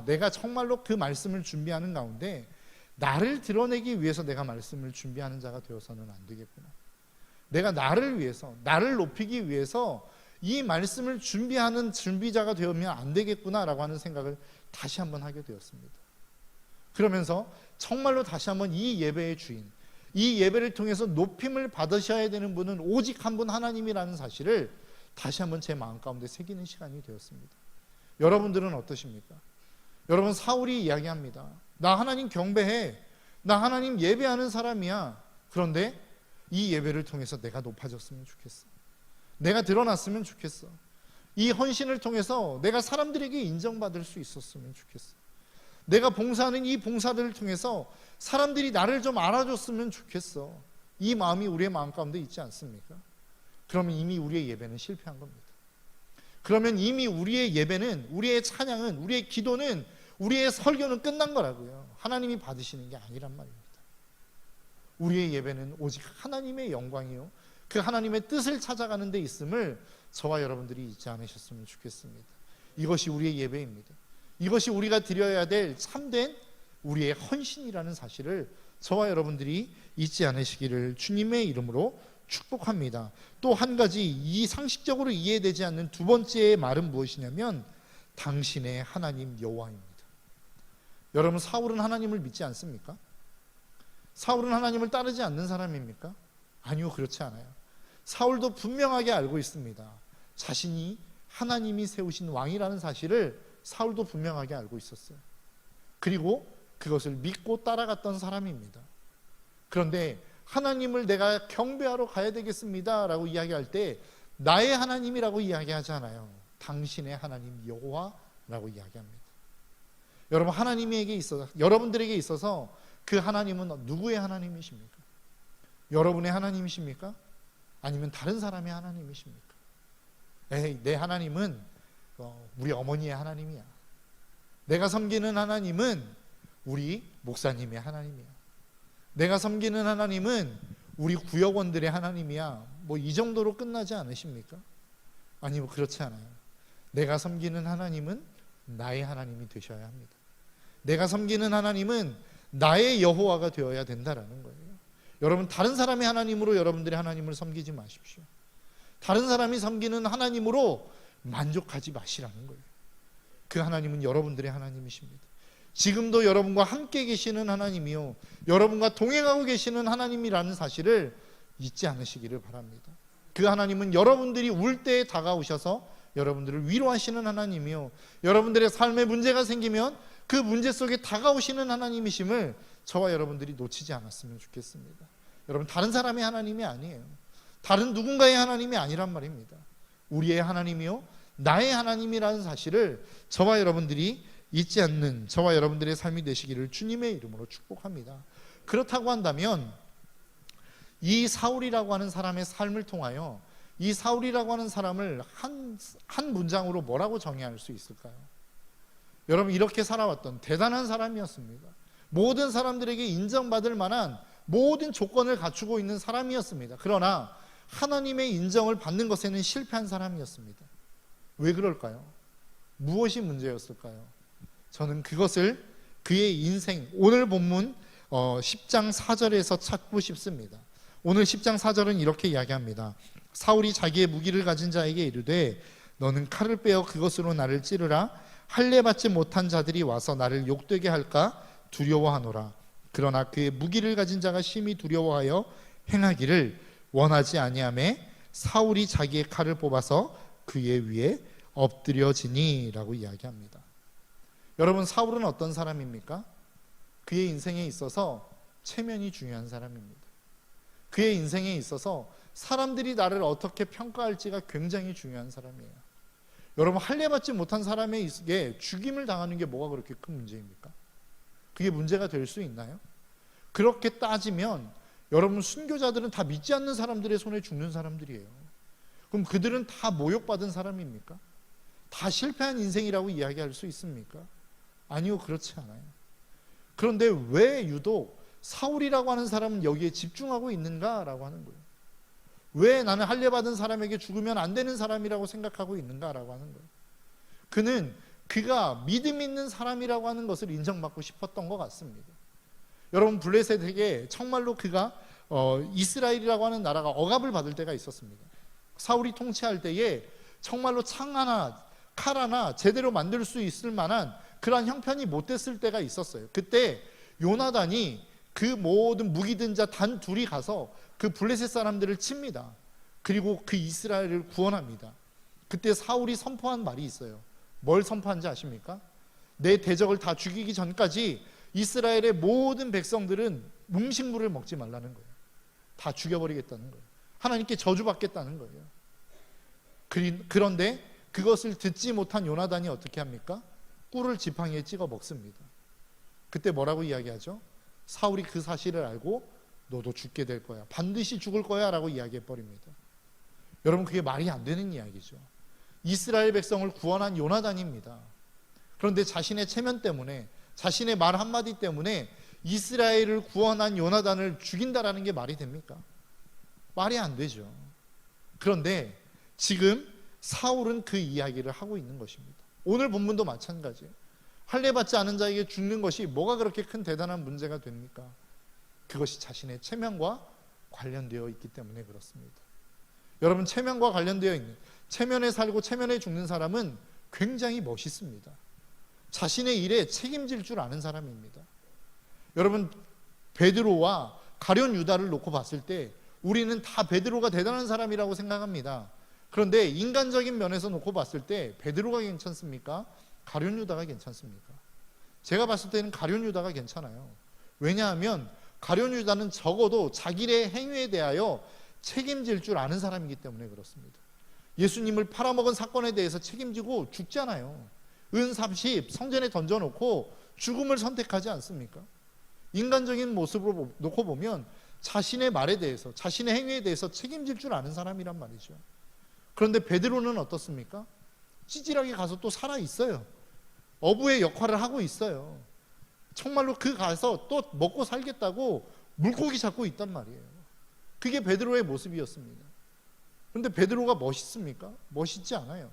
내가 정말로 그 말씀을 준비하는 가운데 나를 드러내기 위해서 내가 말씀을 준비하는 자가 되어서는 안 되겠구나. 내가 나를 위해서, 나를 높이기 위해서 이 말씀을 준비하는 준비자가 되면 안 되겠구나라고 하는 생각을 다시 한번 하게 되었습니다. 그러면서 정말로 다시 한번 이 예배의 주인, 이 예배를 통해서 높임을 받으셔야 되는 분은 오직 한 분 하나님이라는 사실을 다시 한번 제 마음 가운데 새기는 시간이 되었습니다. 여러분들은 어떠십니까? 여러분, 사울이 이야기합니다. 나 하나님 경배해. 나 하나님 예배하는 사람이야. 그런데 이 예배를 통해서 내가 높아졌으면 좋겠어. 내가 드러났으면 좋겠어. 이 헌신을 통해서 내가 사람들에게 인정받을 수 있었으면 좋겠어. 내가 봉사하는 이 봉사들을 통해서 사람들이 나를 좀 알아줬으면 좋겠어. 이 마음이 우리의 마음 가운데 있지 않습니까? 그러면 이미 우리의 예배는 실패한 겁니다. 그러면 이미 우리의 예배는, 우리의 찬양은, 우리의 기도는, 우리의 설교는 끝난 거라고요. 하나님이 받으시는 게 아니란 말입니다. 우리의 예배는 오직 하나님의 영광이요, 그 하나님의 뜻을 찾아가는 데 있음을 저와 여러분들이 잊지 않으셨으면 좋겠습니다. 이것이 우리의 예배입니다. 이것이 우리가 드려야 될 참된 우리의 헌신이라는 사실을 저와 여러분들이 잊지 않으시기를 주님의 이름으로 축복합니다. 또 한 가지, 이 상식적으로 이해되지 않는 두 번째의 말은 무엇이냐면 당신의 하나님 여호와입니다. 여러분, 사울은 하나님을 믿지 않습니까? 사울은 하나님을 따르지 않는 사람입니까? 아니요, 그렇지 않아요. 사울도 분명하게 알고 있습니다. 자신이 하나님이 세우신 왕이라는 사실을 사울도 분명하게 알고 있었어요. 그리고 그것을 믿고 따라갔던 사람입니다. 그런데 하나님을 내가 경배하러 가야 되겠습니다 라고 이야기할 때 나의 하나님이라고 이야기하지 않아요. 당신의 하나님 여호와라고 이야기합니다. 여러분, 하나님에게 있어서, 여러분들에게 있어서 그 하나님은 누구의 하나님이십니까? 여러분의 하나님이십니까? 아니면 다른 사람의 하나님이십니까? 에이, 내 하나님은 우리 어머니의 하나님이야. 내가 섬기는 하나님은 우리 목사님의 하나님이야. 내가 섬기는 하나님은 우리 구역원들의 하나님이야. 뭐 이 정도로 끝나지 않으십니까? 아니면 그렇지 않아요. 내가 섬기는 하나님은 나의 하나님이 되셔야 합니다. 내가 섬기는 하나님은 나의 여호와가 되어야 된다라는 거예요. 여러분, 다른 사람의 하나님으로 여러분들의 하나님을 섬기지 마십시오. 다른 사람이 섬기는 하나님으로 만족하지 마시라는 거예요. 그 하나님은 여러분들의 하나님이십니다. 지금도 여러분과 함께 계시는 하나님이요, 여러분과 동행하고 계시는 하나님이라는 사실을 잊지 않으시기를 바랍니다. 그 하나님은 여러분들이 울 때에 다가오셔서 여러분들을 위로하시는 하나님이요, 여러분들의 삶에 문제가 생기면 그 문제 속에 다가오시는 하나님이심을 저와 여러분들이 놓치지 않았으면 좋겠습니다. 여러분, 다른 사람의 하나님이 아니에요. 다른 누군가의 하나님이 아니란 말입니다. 우리의 하나님이요, 나의 하나님이라는 사실을 저와 여러분들이 잊지 않는 저와 여러분들의 삶이 되시기를 주님의 이름으로 축복합니다. 그렇다고 한다면 이 사울이라고 하는 사람의 삶을 통하여 이 사울이라고 하는 사람을 한 문장으로 뭐라고 정의할 수 있을까요? 여러분, 이렇게 살아왔던 대단한 사람이었습니다. 모든 사람들에게 인정받을 만한 모든 조건을 갖추고 있는 사람이었습니다. 그러나 하나님의 인정을 받는 것에는 실패한 사람이었습니다. 왜 그럴까요? 무엇이 문제였을까요? 저는 그것을 그의 인생, 오늘 본문 10장 4절에서 찾고 싶습니다. 오늘 10장 4절은 이렇게 이야기합니다. 사울이 자기의 무기를 가진 자에게 이르되 너는 칼을 빼어 그것으로 나를 찌르라. 할례 받지 못한 자들이 와서 나를 욕되게 할까 두려워하노라. 그러나 그의 무기를 가진 자가 심히 두려워하여 행하기를 원하지 아니하매 사울이 자기의 칼을 뽑아서 그의 위에 엎드려지니 라고 이야기합니다. 여러분, 사울은 어떤 사람입니까? 그의 인생에 있어서 체면이 중요한 사람입니다. 그의 인생에 있어서 사람들이 나를 어떻게 평가할지가 굉장히 중요한 사람이에요. 여러분, 할례 받지 못한 사람에게 죽임을 당하는 게 뭐가 그렇게 큰 문제입니까? 그게 문제가 될 수 있나요? 그렇게 따지면 여러분, 순교자들은 다 믿지 않는 사람들의 손에 죽는 사람들이에요. 그럼 그들은 다 모욕받은 사람입니까? 다 실패한 인생이라고 이야기할 수 있습니까? 아니요, 그렇지 않아요. 그런데 왜 유독 사울이라고 하는 사람은 여기에 집중하고 있는가라고 하는 거예요. 왜 나는 할례 받은 사람에게 죽으면 안 되는 사람이라고 생각하고 있는가라고 하는 거예요. 그는 그가 믿음 있는 사람이라고 하는 것을 인정받고 싶었던 것 같습니다. 여러분, 블레셋에게 정말로 그가 이스라엘이라고 하는 나라가 억압을 받을 때가 있었습니다. 사울이 통치할 때에 정말로 창 하나, 칼 하나 제대로 만들 수 있을 만한 그러한 형편이 못 됐을 때가 있었어요. 그때 요나단이 그 모든 무기 든 자 단 둘이 가서 그 블레셋 사람들을 칩니다. 그리고 그 이스라엘을 구원합니다. 그때 사울이 선포한 말이 있어요. 뭘 선포한지 아십니까? 내 대적을 다 죽이기 전까지 이스라엘의 모든 백성들은 음식물을 먹지 말라는 거예요. 다 죽여버리겠다는 거예요. 하나님께 저주받겠다는 거예요. 그런데 그것을 듣지 못한 요나단이 어떻게 합니까? 꿀을 지팡이에 찍어 먹습니다. 그때 뭐라고 이야기하죠? 사울이 그 사실을 알고 너도 죽게 될 거야, 반드시 죽을 거야 라고 이야기해 버립니다. 여러분, 그게 말이 안 되는 이야기죠. 이스라엘 백성을 구원한 요나단입니다. 그런데 자신의 체면 때문에, 자신의 말 한마디 때문에 이스라엘을 구원한 요나단을 죽인다라는 게 말이 됩니까? 말이 안 되죠. 그런데 지금 사울은 그 이야기를 하고 있는 것입니다. 오늘 본문도 마찬가지예요. 할례 받지 않은 자에게 죽는 것이 뭐가 그렇게 큰 대단한 문제가 됩니까? 그것이 자신의 체면과 관련되어 있기 때문에 그렇습니다. 여러분, 체면과 관련되어 있는, 체면에 살고 체면에 죽는 사람은 굉장히 멋있습니다. 자신의 일에 책임질 줄 아는 사람입니다. 여러분, 베드로와 가룟 유다를 놓고 봤을 때 우리는 다 베드로가 대단한 사람이라고 생각합니다. 그런데 인간적인 면에서 놓고 봤을 때 베드로가 괜찮습니까? 가룟 유다가 괜찮습니까? 제가 봤을 때는 가룟 유다가 괜찮아요. 왜냐하면 가룟 유다는 적어도 자기의 행위에 대하여 책임질 줄 아는 사람이기 때문에 그렇습니다. 예수님을 팔아먹은 사건에 대해서 책임지고 죽잖아요. 은 30 성전에 던져놓고 죽음을 선택하지 않습니까? 인간적인 모습으로 놓고 보면 자신의 말에 대해서, 자신의 행위에 대해서 책임질 줄 아는 사람이란 말이죠. 그런데 베드로는 어떻습니까? 찌질하게 가서 또 살아 있어요. 어부의 역할을 하고 있어요. 정말로 그 가서 또 먹고 살겠다고 물고기 잡고 있단 말이에요. 그게 베드로의 모습이었습니다. 그런데 베드로가 멋있습니까? 멋있지 않아요.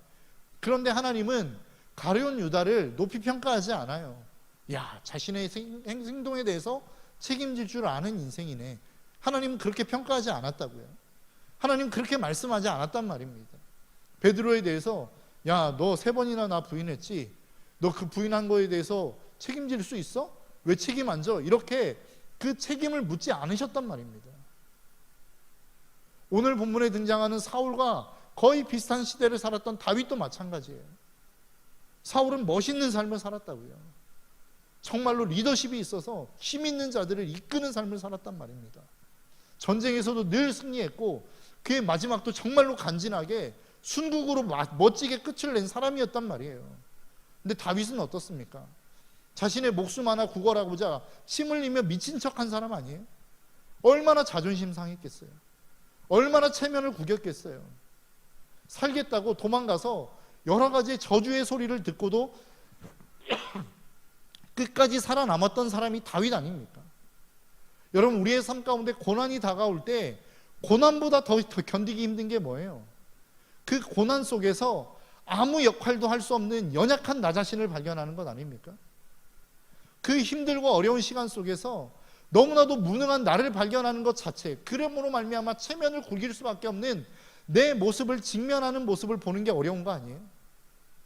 그런데 하나님은 가룟 유다를 높이 평가하지 않아요. 야, 자신의 행동에 대해서 책임질 줄 아는 인생이네. 하나님은 그렇게 평가하지 않았다고요. 하나님은 그렇게 말씀하지 않았단 말입니다. 베드로에 대해서 야, 너 3번이나 나 부인했지? 너 그 부인한 거에 대해서 책임질 수 있어? 왜 책임 안 져? 이렇게 그 책임을 묻지 않으셨단 말입니다. 오늘 본문에 등장하는 사울과 거의 비슷한 시대를 살았던 다윗도 마찬가지예요. 사울은 멋있는 삶을 살았다고요. 정말로 리더십이 있어서 힘 있는 자들을 이끄는 삶을 살았단 말입니다. 전쟁에서도 늘 승리했고 그의 마지막도 정말로 간지나게 순국으로 멋지게 끝을 낸 사람이었단 말이에요. 근데 다윗은 어떻습니까? 자신의 목숨 하나 구걸하고자 침 흘리며 미친 척한 사람 아니에요? 얼마나 자존심 상했겠어요? 얼마나 체면을 구겼겠어요? 살겠다고 도망가서 여러 가지 저주의 소리를 듣고도 끝까지 살아남았던 사람이 다윗 아닙니까? 여러분, 우리의 삶 가운데 고난이 다가올 때 고난보다 더 견디기 힘든 게 뭐예요? 그 고난 속에서 아무 역할도 할 수 없는 연약한 나 자신을 발견하는 것 아닙니까? 그 힘들고 어려운 시간 속에서 너무나도 무능한 나를 발견하는 것 자체, 그러므로 말미암아 체면을 굴릴 수밖에 없는 내 모습을 직면하는 모습을 보는 게 어려운 거 아니에요?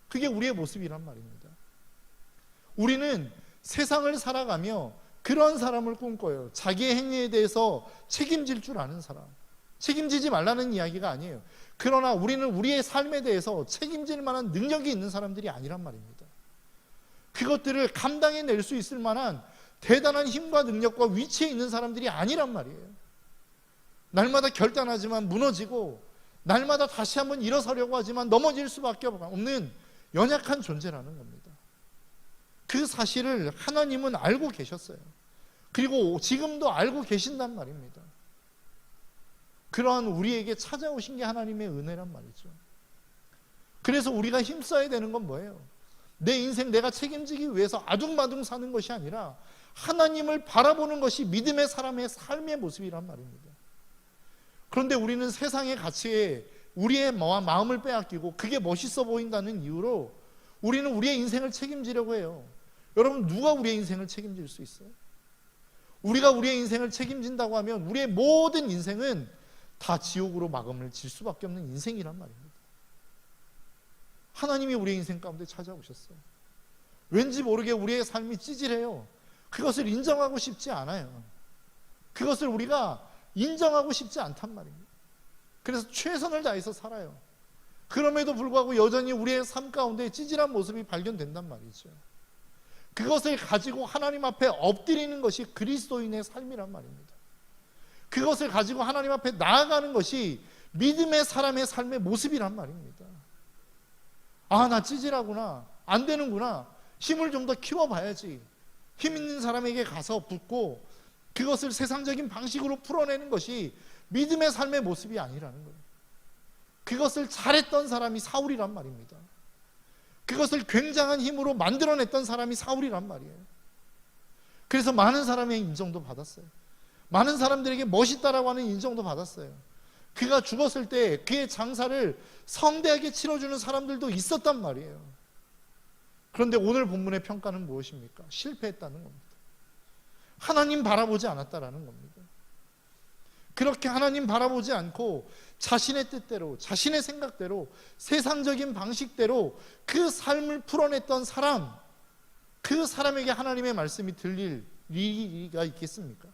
그게 우리의 모습이란 말입니다. 우리는 세상을 살아가며 그런 사람을 꿈꿔요. 자기의 행위에 대해서 책임질 줄 아는 사람. 책임지지 말라는 이야기가 아니에요. 그러나 우리는 우리의 삶에 대해서 책임질 만한 능력이 있는 사람들이 아니란 말입니다. 그것들을 감당해낼 수 있을 만한 대단한 힘과 능력과 위치에 있는 사람들이 아니란 말이에요. 날마다 결단하지만 무너지고 날마다 다시 한번 일어서려고 하지만 넘어질 수밖에 없는 연약한 존재라는 겁니다. 그 사실을 하나님은 알고 계셨어요. 그리고 지금도 알고 계신단 말입니다. 그러한 우리에게 찾아오신 게 하나님의 은혜란 말이죠. 그래서 우리가 힘써야 되는 건 뭐예요? 내 인생 내가 책임지기 위해서 아둥바둥 사는 것이 아니라 하나님을 바라보는 것이 믿음의 사람의 삶의 모습이란 말입니다. 그런데 우리는 세상의 가치에 우리의 마음을 빼앗기고 그게 멋있어 보인다는 이유로 우리는 우리의 인생을 책임지려고 해요. 여러분, 누가 우리의 인생을 책임질 수 있어요? 우리가 우리의 인생을 책임진다고 하면 우리의 모든 인생은 다 지옥으로 마감을 질 수밖에 없는 인생이란 말입니다. 하나님이 우리의 인생 가운데 찾아오셨어요. 왠지 모르게 우리의 삶이 찌질해요. 그것을 인정하고 싶지 않아요. 그것을 우리가 인정하고 싶지 않단 말입니다. 그래서 최선을 다해서 살아요. 그럼에도 불구하고 여전히 우리의 삶 가운데 찌질한 모습이 발견된단 말이죠. 그것을 가지고 하나님 앞에 엎드리는 것이 그리스도인의 삶이란 말입니다. 그것을 가지고 하나님 앞에 나아가는 것이 믿음의 사람의 삶의 모습이란 말입니다. 아, 나 찌질하구나, 안 되는구나, 힘을 좀 더 키워봐야지. 힘 있는 사람에게 가서 붙고 그것을 세상적인 방식으로 풀어내는 것이 믿음의 삶의 모습이 아니라는 거예요. 그것을 잘했던 사람이 사울이란 말입니다. 그것을 굉장한 힘으로 만들어냈던 사람이 사울이란 말이에요. 그래서 많은 사람의 인정도 받았어요. 많은 사람들에게 멋있다라고 하는 인정도 받았어요. 그가 죽었을 때 그의 장사를 성대하게 치러주는 사람들도 있었단 말이에요. 그런데 오늘 본문의 평가는 무엇입니까? 실패했다는 겁니다. 하나님 바라보지 않았다라는 겁니다. 그렇게 하나님 바라보지 않고 자신의 뜻대로, 자신의 생각대로, 세상적인 방식대로 그 삶을 풀어냈던 사람, 그 사람에게 하나님의 말씀이 들릴 리가 있겠습니까?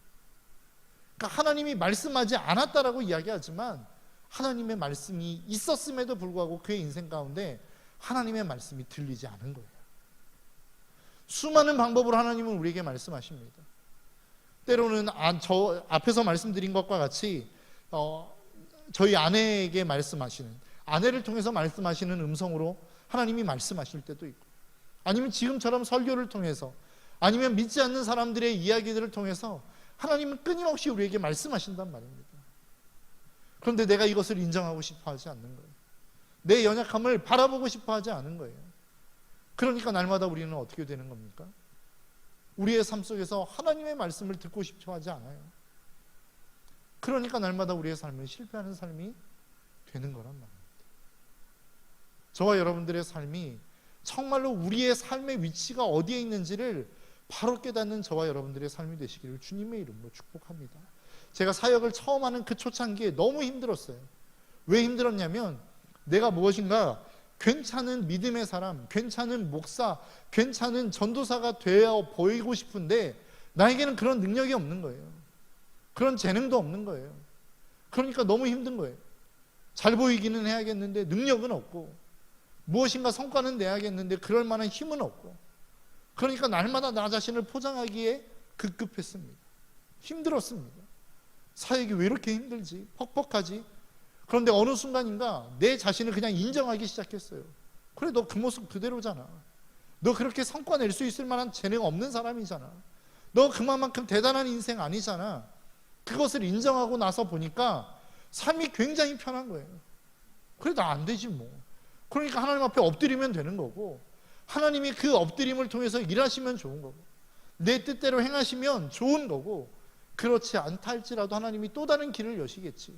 그러니까 하나님이 말씀하지 않았다라고 이야기하지만 하나님의 말씀이 있었음에도 불구하고 그의 인생 가운데 하나님의 말씀이 들리지 않은 거예요. 수많은 방법으로 하나님은 우리에게 말씀하십니다. 때로는 저 앞에서 말씀드린 것과 같이 저희 아내에게 말씀하시는, 아내를 통해서 말씀하시는 음성으로 하나님이 말씀하실 때도 있고, 아니면 지금처럼 설교를 통해서, 아니면 믿지 않는 사람들의 이야기들을 통해서 하나님은 끊임없이 우리에게 말씀하신단 말입니다. 그런데 내가 이것을 인정하고 싶어 하지 않는 거예요. 내 연약함을 바라보고 싶어 하지 않은 거예요. 그러니까 날마다 우리는 어떻게 되는 겁니까? 우리의 삶 속에서 하나님의 말씀을 듣고 싶어 하지 않아요. 그러니까 날마다 우리의 삶은 실패하는 삶이 되는 거란 말입니다. 저와 여러분들의 삶이 정말로 우리의 삶의 위치가 어디에 있는지를 바로 깨닫는 저와 여러분들의 삶이 되시기를 주님의 이름으로 축복합니다. 제가 사역을 처음 하는 그 초창기에 너무 힘들었어요. 왜 힘들었냐면 내가 무엇인가 괜찮은 믿음의 사람, 괜찮은 목사, 괜찮은 전도사가 되어 보이고 싶은데 나에게는 그런 능력이 없는 거예요. 그런 재능도 없는 거예요. 그러니까 너무 힘든 거예요. 잘 보이기는 해야겠는데 능력은 없고, 무엇인가 성과는 내야겠는데 그럴 만한 힘은 없고, 그러니까 날마다 나 자신을 포장하기에 급급했습니다. 힘들었습니다. 사역이 왜 이렇게 힘들지? 퍽퍽하지? 그런데 어느 순간인가 내 자신을 그냥 인정하기 시작했어요. 그래, 너 그 모습 그대로잖아. 너 그렇게 성과 낼 수 있을 만한 재능 없는 사람이잖아. 너 그만큼 대단한 인생 아니잖아. 그것을 인정하고 나서 보니까 삶이 굉장히 편한 거예요. 그래, 나 안 되지 뭐. 그러니까 하나님 앞에 엎드리면 되는 거고, 하나님이 그 엎드림을 통해서 일하시면 좋은 거고, 내 뜻대로 행하시면 좋은 거고, 그렇지 않다 할지라도 하나님이 또 다른 길을 여시겠지.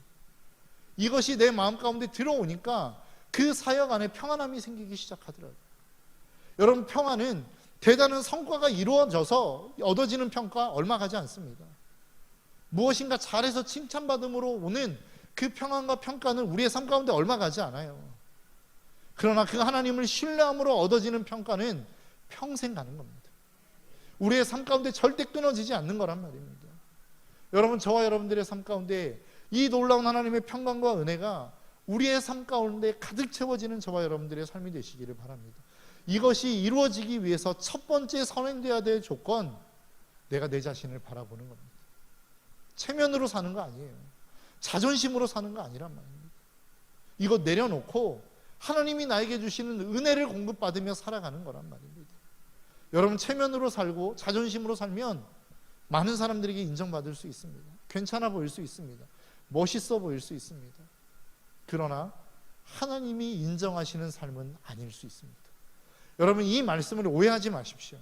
이것이 내 마음 가운데 들어오니까 그 사역 안에 평안함이 생기기 시작하더라고요. 여러분, 평안은 대단한 성과가 이루어져서 얻어지는 평가 얼마 가지 않습니다. 무엇인가 잘해서 칭찬받음으로 오는 그 평안과 평가는 우리의 삶 가운데 얼마 가지 않아요. 그러나 그 하나님을 신뢰함으로 얻어지는 평가는 평생 가는 겁니다. 우리의 삶 가운데 절대 끊어지지 않는 거란 말입니다. 여러분, 저와 여러분들의 삶 가운데 이 놀라운 하나님의 평강과 은혜가 우리의 삶 가운데 가득 채워지는 저와 여러분들의 삶이 되시기를 바랍니다. 이것이 이루어지기 위해서 첫 번째 선행되어야 될 조건, 내가 내 자신을 바라보는 겁니다. 체면으로 사는 거 아니에요. 자존심으로 사는 거 아니란 말입니다. 이거 내려놓고 하나님이 나에게 주시는 은혜를 공급받으며 살아가는 거란 말입니다. 여러분, 체면으로 살고 자존심으로 살면 많은 사람들에게 인정받을 수 있습니다. 괜찮아 보일 수 있습니다. 멋있어 보일 수 있습니다. 그러나 하나님이 인정하시는 삶은 아닐 수 있습니다. 여러분, 이 말씀을 오해하지 마십시오.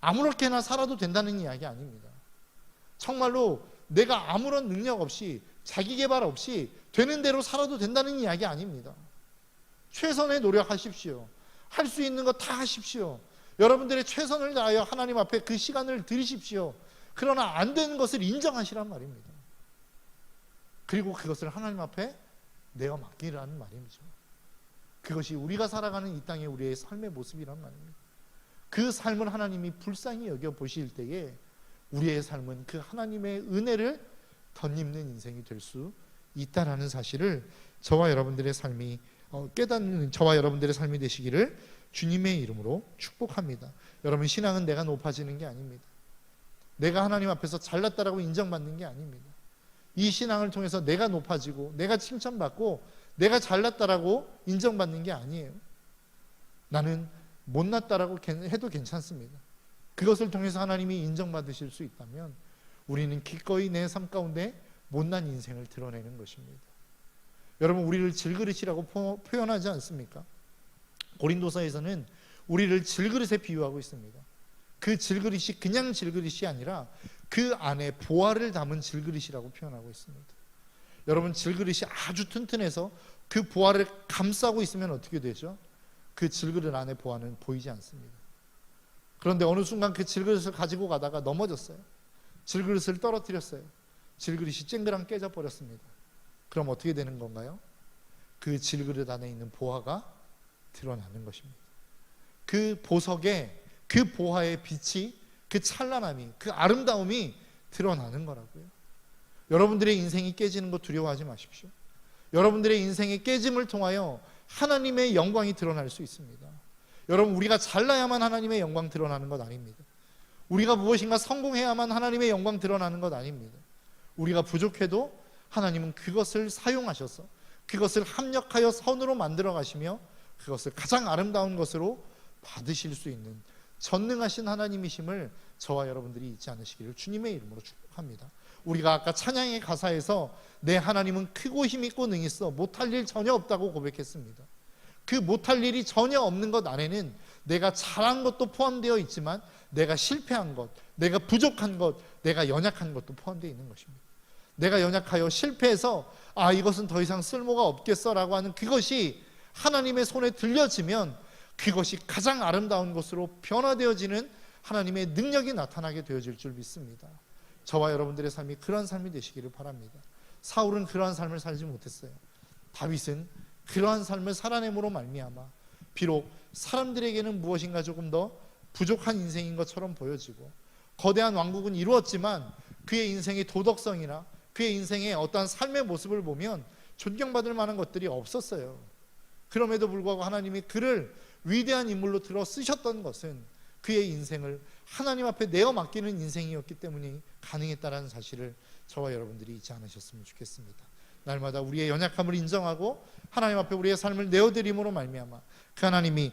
아무렇게나 살아도 된다는 이야기 아닙니다. 정말로 내가 아무런 능력 없이, 자기 개발 없이 되는 대로 살아도 된다는 이야기 아닙니다. 최선의 노력하십시오. 할 수 있는 거 다 하십시오. 여러분들의 최선을 다하여 하나님 앞에 그 시간을 들이십시오. 그러나 안 되는 것을 인정하시란 말입니다. 그리고 그것을 하나님 앞에 내가 맡기라는 말이죠. 그것이 우리가 살아가는 이 땅의 우리의 삶의 모습이란 말입니다. 그 삶을 하나님이 불쌍히 여겨보실 때에 우리의 삶은 그 하나님의 은혜를 덧입는 인생이 될 수 있다라는 사실을 저와 여러분들의 삶이 깨닫는 저와 여러분들의 삶이 되시기를 주님의 이름으로 축복합니다. 여러분, 신앙은 내가 높아지는 게 아닙니다. 내가 하나님 앞에서 잘났다라고 인정받는 게 아닙니다. 이 신앙을 통해서 내가 높아지고 내가 칭찬받고 내가 잘났다라고 인정받는 게 아니에요. 나는 못났다라고 해도 괜찮습니다. 그것을 통해서 하나님이 인정받으실 수 있다면 우리는 기꺼이 내 삶 가운데 못난 인생을 드러내는 것입니다. 여러분, 우리를 질그릇이라고 표현하지 않습니까? 고린도서에서는 우리를 질그릇에 비유하고 있습니다. 그 질그릇이 그냥 질그릇이 아니라 그 안에 보화를 담은 질그릇이라고 표현하고 있습니다. 여러분, 질그릇이 아주 튼튼해서 그 보화를 감싸고 있으면 어떻게 되죠? 그 질그릇 안에 보화는 보이지 않습니다. 그런데 어느 순간 그 질그릇을 가지고 가다가 넘어졌어요. 질그릇을 떨어뜨렸어요. 질그릇이 쨍그랑 깨져버렸습니다. 그럼 어떻게 되는 건가요? 그 질그릇 안에 있는 보화가 드러나는 것입니다. 그 보석에 그 보화의 빛이, 그 찬란함이, 그 아름다움이 드러나는 거라고요. 여러분들의 인생이 깨지는 거 두려워하지 마십시오. 여러분들의 인생의 깨짐을 통하여 하나님의 영광이 드러날 수 있습니다. 여러분, 우리가 잘나야만 하나님의 영광 드러나는 것 아닙니다. 우리가 무엇인가 성공해야만 하나님의 영광 드러나는 것 아닙니다. 우리가 부족해도 하나님은 그것을 사용하셔서 그것을 합력하여 선으로 만들어 가시며 그것을 가장 아름다운 것으로 받으실 수 있는 전능하신 하나님이심을 저와 여러분들이 잊지 않으시기를 주님의 이름으로 축복합니다. 우리가 아까 찬양의 가사에서 내 하나님은 크고 힘있고 능있어 못할 일 전혀 없다고 고백했습니다. 그 못할 일이 전혀 없는 것 안에는 내가 잘한 것도 포함되어 있지만 내가 실패한 것, 내가 부족한 것, 내가 연약한 것도 포함되어 있는 것입니다. 내가 연약하여 실패해서 이것은 더 이상 쓸모가 없겠어라고 하는 그것이 하나님의 손에 들려지면 그것이 가장 아름다운 것으로 변화되어지는 하나님의 능력이 나타나게 되어질 줄 믿습니다. 저와 여러분들의 삶이 그러한 삶이 되시기를 바랍니다. 사울은 그러한 삶을 살지 못했어요. 다윗은 그러한 삶을 살아냄으로 말미암아 비록 사람들에게는 무엇인가 조금 더 부족한 인생인 것처럼 보여지고 거대한 왕국은 이루었지만 그의 인생의 도덕성이나 그의 인생의 어떠한 삶의 모습을 보면 존경받을 만한 것들이 없었어요. 그럼에도 불구하고 하나님이 그를 위대한 인물로 들어 쓰셨던 것은 그의 인생을 하나님 앞에 내어 맡기는 인생이었기 때문에 가능했다는 사실을 저와 여러분들이 잊지 않으셨으면 좋겠습니다. 날마다 우리의 연약함을 인정하고 하나님 앞에 우리의 삶을 내어드림으로 말미암아 그 하나님이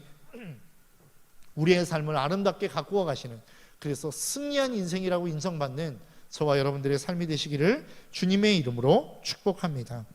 우리의 삶을 아름답게 가꾸어 가시는, 그래서 승리한 인생이라고 인정받는 저와 여러분들의 삶이 되시기를 주님의 이름으로 축복합니다.